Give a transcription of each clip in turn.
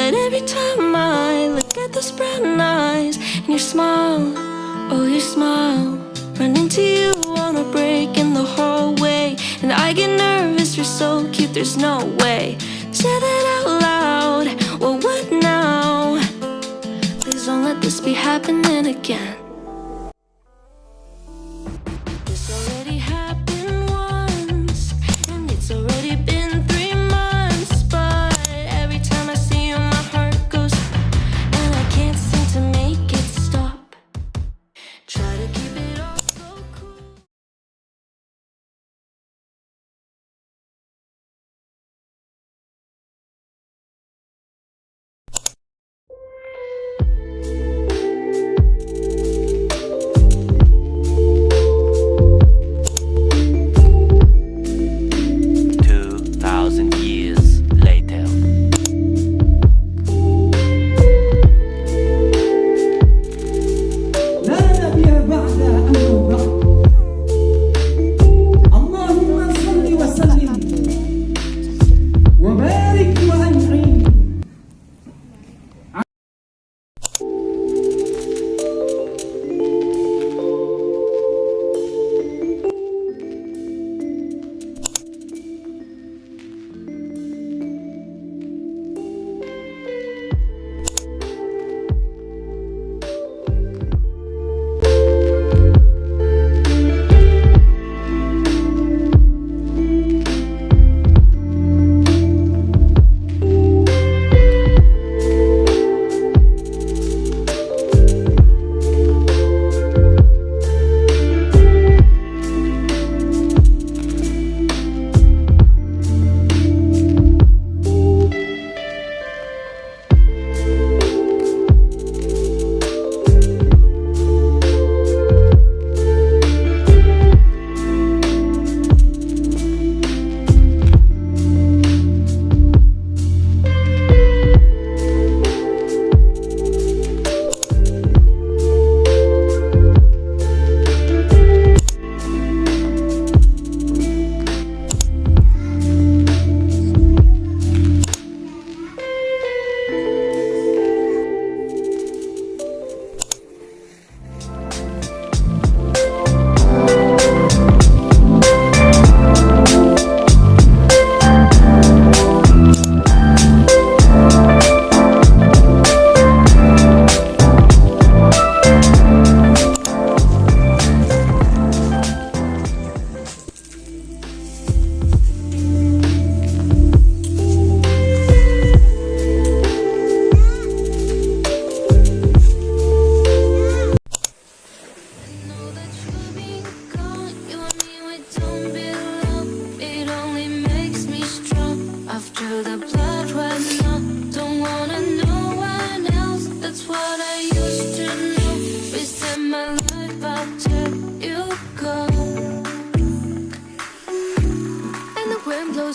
But every time I look at those brown eyes and your smile, oh your smile, run into you on a break in the hallway, and I get nervous, you're so cute, there's no way. Say that out loud, well what now? Please don't let this be happening again. This already happened once, and it's already been 3 months. But every time I see you my heart goes, and I can't seem to make it stop. Try to keep it all so cool.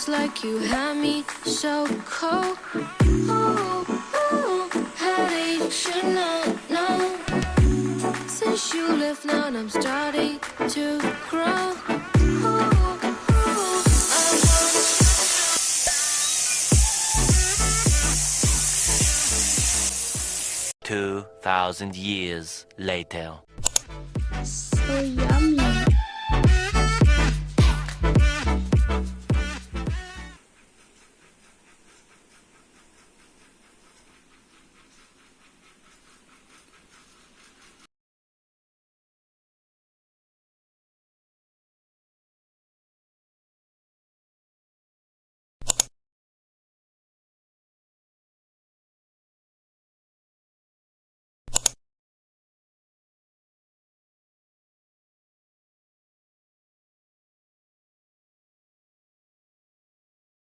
Like you had me so cold. Oh, oh, how did you know? Since you left now I'm starting to grow. Oh, oh, 2,000 years later. So yummy.